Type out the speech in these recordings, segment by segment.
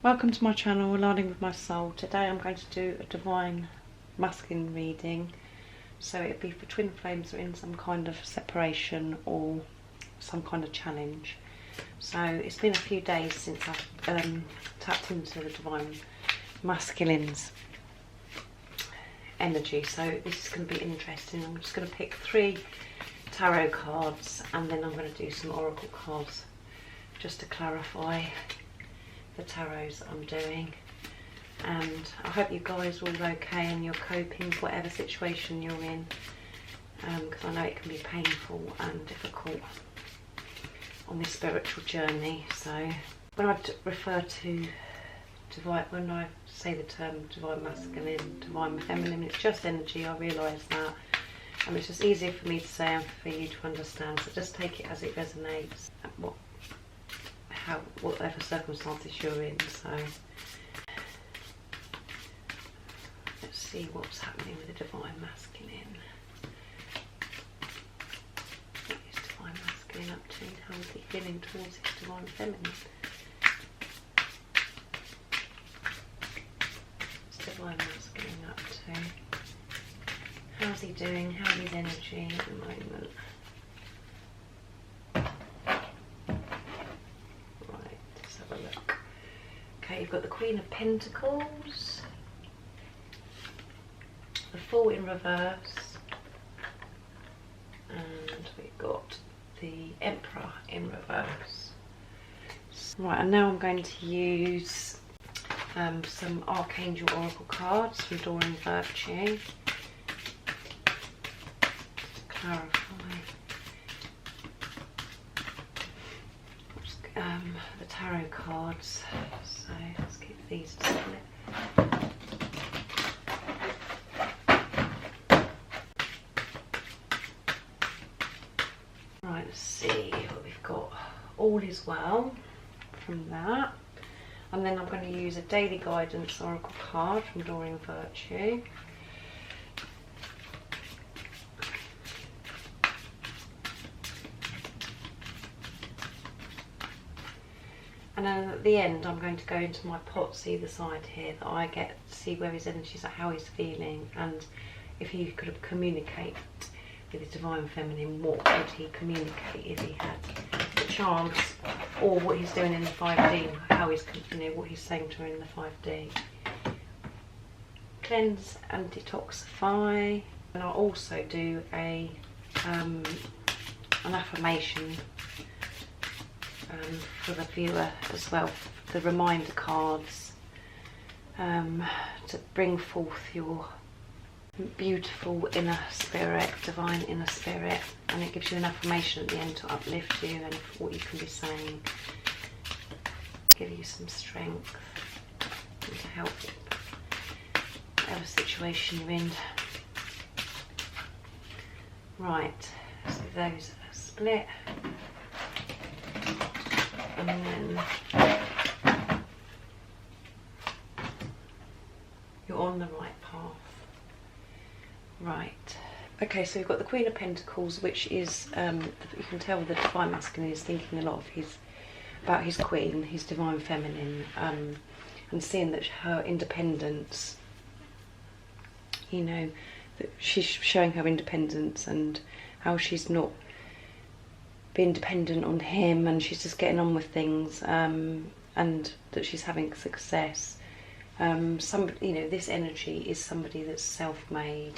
Welcome to my channel, Aligning with My Soul. Today I'm going to do a divine masculine reading. So it'll be for twin flames that are in some kind of separation or some kind of challenge. So it's been a few days since I've tapped into the divine masculine's energy. So this is going to be interesting. I'm just going to pick 3 tarot cards and then I'm going to do some oracle cards just to clarify the tarots that I'm doing. And I hope you guys are all okay and you're coping with whatever situation you're in, because I know it can be painful and difficult on this spiritual journey. So when I refer to divine, when I say the term divine masculine, divine feminine, it's just energy. I realise that, and it's just easier for me to say and for you to understand. So just take it as it resonates, whatever circumstances you're in. So let's see what's happening with the divine masculine. What is divine masculine up to? How is he feeling towards his divine feminine? What's divine masculine up to? How's he doing? How's his energy at the moment? Okay, you've got the Queen of Pentacles, the Fool in reverse, and we've got the Emperor in reverse. Right, and now I'm going to use some Archangel Oracle cards from Drawing Virtue to clarify the tarot cards. So let's keep these to split. Right, let's see what we've got. All is well from that. And then I'm going to use a Daily Guidance Oracle card from Drawing Virtue. And then at the end, I'm going to go into my pots either side here, that I get to see where his energy is, how he's feeling, and if he could communicate with his divine feminine, what would he communicate if he had the chance, or what he's doing in the 5D, how he's, what he's saying to her in the 5D. Cleanse and detoxify, and I'll also do an affirmation for the viewer as well, the reminder cards, to bring forth your beautiful inner spirit, divine inner spirit, and it gives you an affirmation at the end to uplift you and what you can be saying, give you some strength and to help whatever situation you're in. Right, so those are split. And then you're on the right path. Right. Okay, so you've got the Queen of Pentacles, which is, you can tell the divine masculine is thinking a lot of about his queen, his divine feminine, and seeing that her independence, that she's showing her independence and how she's not being dependent on him, and she's just getting on with things, and that she's having success. This energy is somebody that's self-made.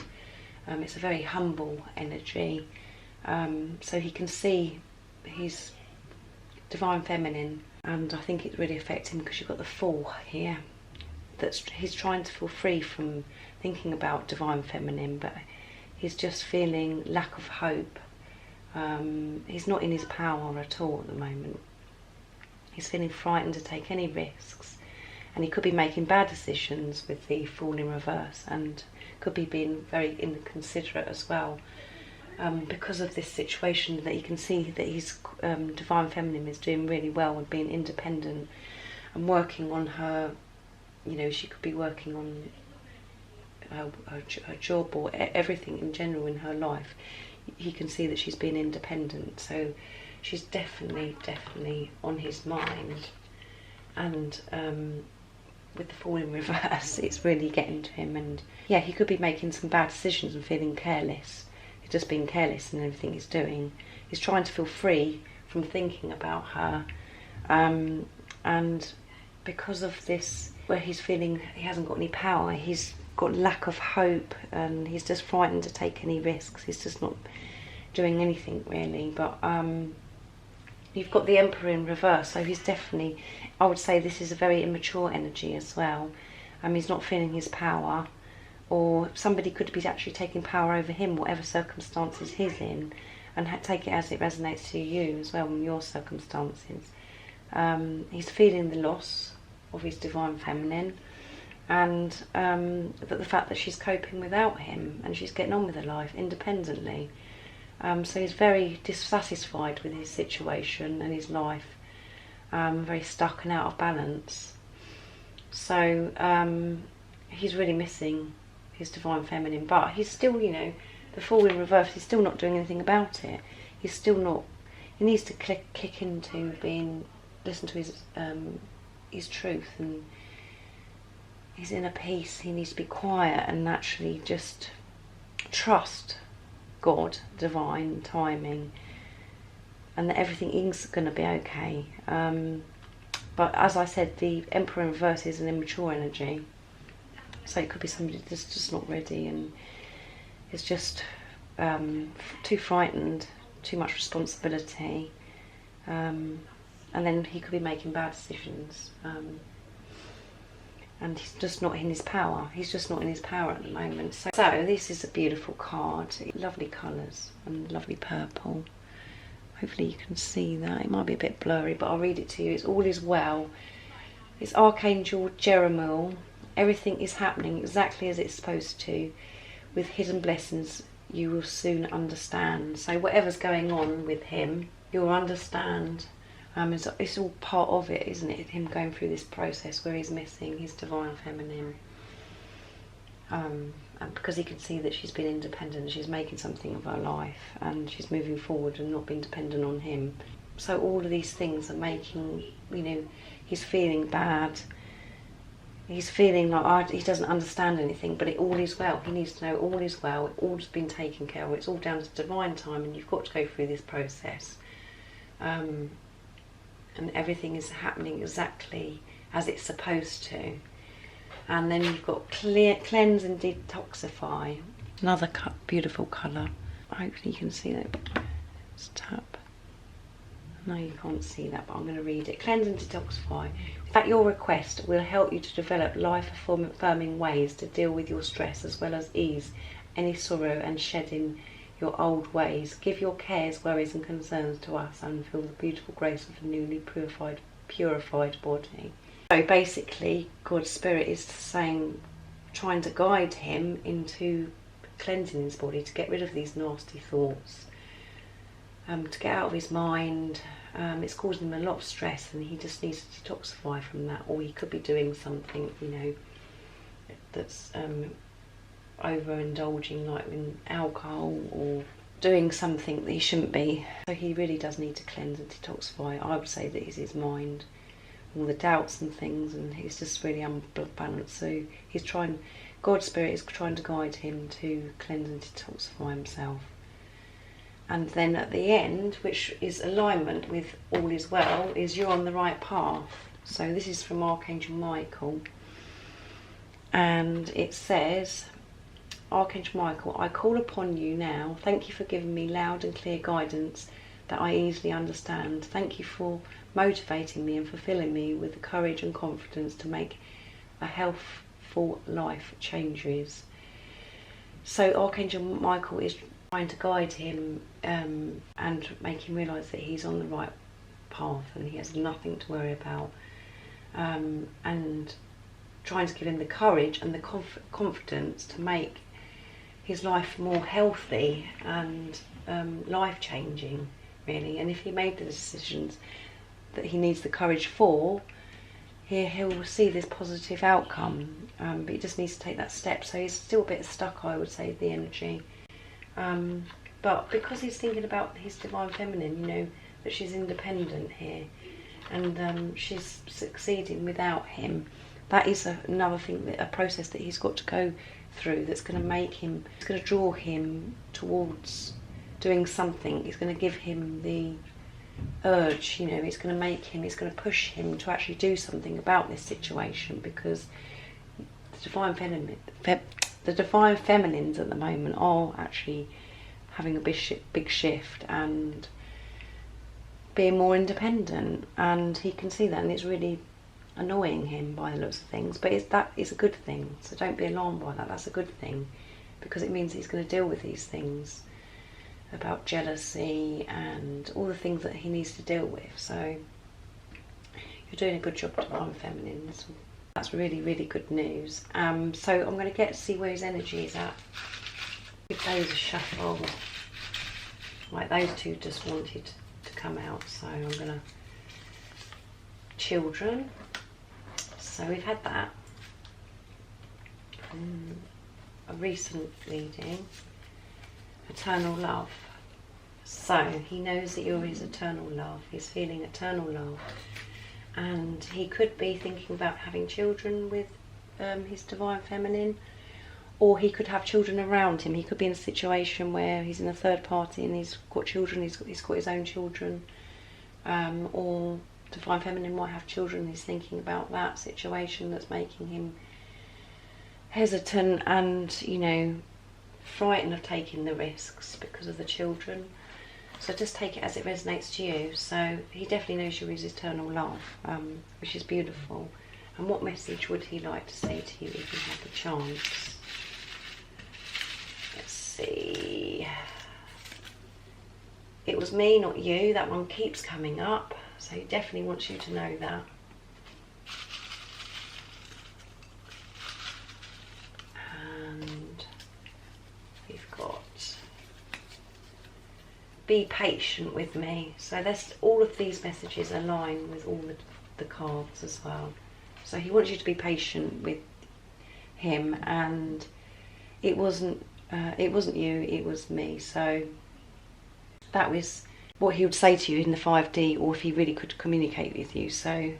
It's a very humble energy, so he can see his divine feminine, and I think it really affects him because you've got the Fool here. He's trying to feel free from thinking about divine feminine, but he's just feeling lack of hope. He's not in his power at all at the moment. He's feeling frightened to take any risks, and he could be making bad decisions with the Fool in reverse, and could be being very inconsiderate as well, because of this situation, that you can see that his divine feminine is doing really well and being independent and working on her. She could be working on her job or everything in general in her life. He can see that she's being independent, so she's definitely on his mind, and with the Fool in reverse, it's really getting to him. And yeah, he could be making some bad decisions and feeling careless. He's just being careless in everything he's doing. He's trying to feel free from thinking about her, and because of this, where he's feeling he hasn't got any power, he's got lack of hope, and he's just frightened to take any risks. He's just not doing anything really. But you've got the Emperor in reverse, so he's definitely, I would say this is a very immature energy as well. He's not feeling his power, or somebody could be actually taking power over him, whatever circumstances he's in, and take it as it resonates to you as well in your circumstances. He's feeling the loss of his divine feminine, and but the fact that she's coping without him and she's getting on with her life independently. So he's very dissatisfied with his situation and his life, very stuck and out of balance. So he's really missing his divine feminine, but he's still, you know, the Fool in reverse, he's still not doing anything about it. He's still not, he needs to kick into listen to his truth and his inner peace. He needs to be quiet and naturally just trust God, divine timing, and that everything is going to be okay. But as I said, the Emperor in reverse is an immature energy, so it could be somebody that's just not ready and is just too frightened, too much responsibility, and then he could be making bad decisions, and he's just not in his power. He's just not in his power at the moment. So this is a beautiful card, lovely colours and lovely purple. Hopefully you can see that. It might be a bit blurry, but I'll read it to you. It's all is well. It's Archangel Jeremiel. Everything is happening exactly as it's supposed to. With hidden blessings you will soon understand. So whatever's going on with him, you'll understand. It's all part of it, isn't it? Him going through this process where he's missing his divine feminine. And because he can see that she's been independent, she's making something of her life, and she's moving forward and not being dependent on him. So all of these things are making, you know, he's feeling bad. He's feeling like he doesn't understand anything, but all is well. He needs to know all is well. All's been taken care of. It's all down to divine time, and you've got to go through this process. And everything is happening exactly as it's supposed to. And then you've got cleanse and detoxify. Another beautiful colour. Hopefully you can see that. Let's tap. No, you can't see that, but I'm going to read it. Cleanse and detoxify. At your request, will help you to develop life-affirming ways to deal with your stress, as well as ease any sorrow and shedding your old ways. Give your cares, worries and concerns to us, and feel the beautiful grace of a newly purified body. So basically, God's Spirit is saying, trying to guide him into cleansing his body, to get rid of these nasty thoughts, to get out of his mind. It's causing him a lot of stress, and he just needs to detoxify from that. Or he could be doing something, you know, that's overindulging, like in alcohol, or doing something that he shouldn't be. So he really does need to cleanse and detoxify. I would say that it's his mind, all the doubts and things, and he's just really unbalanced. So he's trying, God's Spirit is trying to guide him to cleanse and detoxify himself. And then at the end, which is alignment with all is well, is you're on the right path. So this is from Archangel Michael, and it says, Archangel Michael, I call upon you now. Thank you for giving me loud and clear guidance that I easily understand. Thank you for motivating me and fulfilling me with the courage and confidence to make a healthful life changes. So Archangel Michael is trying to guide him and make him realise that he's on the right path and he has nothing to worry about, and trying to give him the courage and the confidence to make his life more healthy and life-changing, really. And if he made the decisions that he needs the courage for, he'll see this positive outcome, but he just needs to take that step. So he's still a bit stuck, I would say, the energy. But because he's thinking about his divine feminine, you know, that she's independent here, and she's succeeding without him. That is another thing, a process that he's got to go through, that's going to make him, it's going to draw him towards doing something. It's going to give him the urge, you know, it's going to make him, it's going to push him to actually do something about this situation, because the divine feminines at the moment are actually having a big shift and being more independent, and he can see that, and it's really annoying him by the looks of things, but that is a good thing, so don't be alarmed by that. That's a good thing, because it means he's going to deal with these things about jealousy and all the things that he needs to deal with. So you're doing a good job, divine feminines. That's really, really good news. So I'm going to see where his energy is at. Give those a shuffle. Right, those two just wanted to come out, so I'm going to... Children. So we've had that. A recent reading. Eternal love. So he knows that you're his eternal love. He's feeling eternal love, and he could be thinking about having children with his divine feminine, or he could have children around him. He could be in a situation where he's in a third party and he's got children, he's got his own children, or divine feminine might have children. He's thinking about that situation that's making him hesitant and, you know, frightened of taking the risks because of the children. So just take it as it resonates to you. So he definitely knows you're his eternal love, which is beautiful. And what message would he like to say to you if you had the chance? Let's see. It was me, not you. That one keeps coming up. So he definitely wants you to know that. And we've got, be patient with me. So there's all of these messages align with all the cards as well. So he wants you to be patient with him, and it wasn't you, it was me. So that was what he would say to you in the 5D, or if he really could communicate with you. So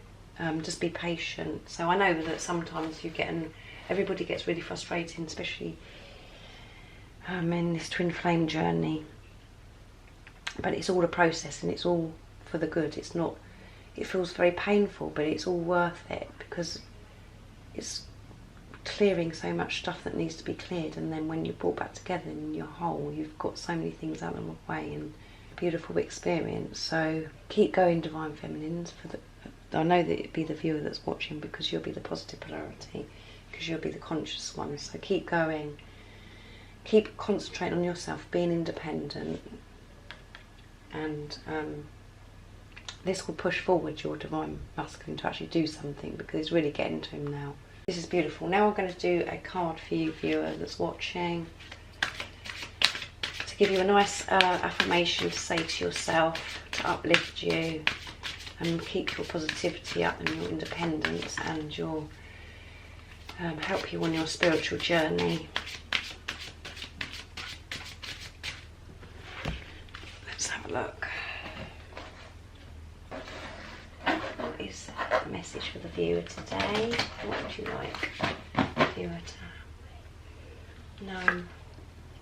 just be patient. So I know that sometimes everybody gets really frustrated, especially in this twin flame journey. But it's all a process, and it's all for the good. It's not, it feels very painful, but it's all worth it, because it's clearing so much stuff that needs to be cleared, and then when you're brought back together and you're whole, you've got so many things out of the way, and beautiful experience. So keep going, divine feminines. I know that it'd be the viewer that's watching, because you'll be the positive polarity, because you'll be the conscious one. So keep going, keep concentrating on yourself, being independent, and this will push forward your divine masculine to actually do something, because it's really getting to him now. This is beautiful. Now we're going to do a card for you, viewer that's watching, to give you a nice affirmation to say to yourself, to uplift you and keep your positivity up and your independence, and your help you on your spiritual journey. Let's have a look. What is the message for the viewer today? What would you like the viewer to know?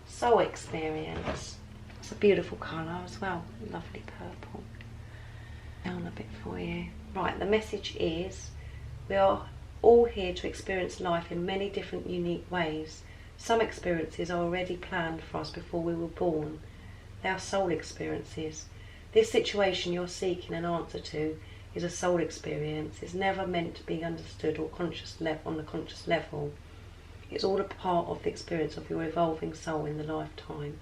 Soul experience. It's a beautiful colour as well. Lovely purple. Down a bit for you. Right, the message is, we are all here to experience life in many different unique ways. Some experiences are already planned for us before we were born. They are soul experiences. This situation you're seeking an answer to is a soul experience. It's never meant to be understood or on the conscious level. It's all a part of the experience of your evolving soul in the lifetime.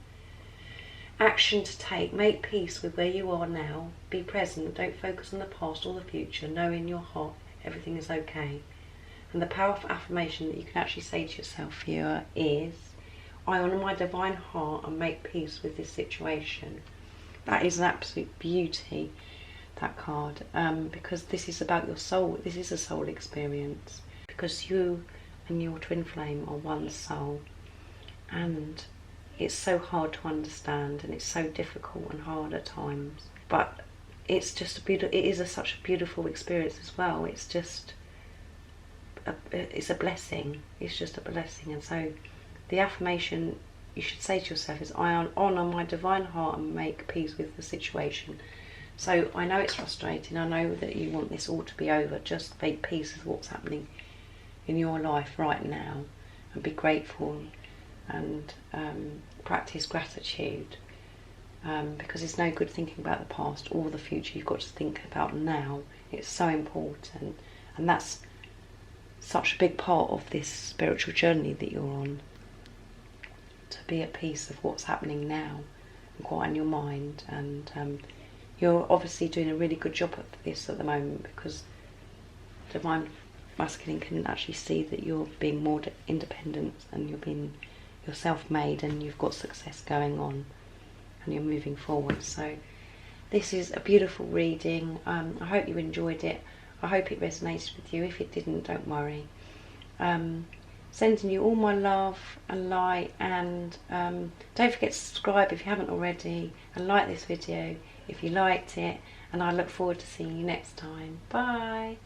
Action to take. Make peace with where you are now. Be present. Don't focus on the past or the future. Know in your heart everything is okay. And the powerful affirmation that you can actually say to yourself, viewer, is, I honour my divine heart and make peace with this situation. That is an absolute beauty, that card, because this is about your soul. This is a soul experience, because you and your twin flame are one soul, and it's so hard to understand, and it's so difficult and hard at times, but it's just a beautiful, it is such a beautiful experience as well. It's just it's a blessing. It's just a blessing. And so the affirmation you should say to yourself is, I honour my divine heart and make peace with the situation. So I know it's frustrating, I know that you want this all to be over, just make peace with what's happening in your life right now, and be grateful, and practice gratitude, because it's no good thinking about the past or the future. You've got to think about now. It's so important, and that's such a big part of this spiritual journey that you're on, to be at peace of what's happening now and quiet in your mind. And you're obviously doing a really good job at this at the moment, because Divine Masculine can actually see that you're being more independent, and you're self-made, and you've got success going on, and you're moving forward. So this is a beautiful reading. I hope you enjoyed it. I hope it resonated with you. If it didn't, don't worry. Sending you all my love and light, and don't forget to subscribe if you haven't already, and like this video if you liked it, and I look forward to seeing you next time. Bye.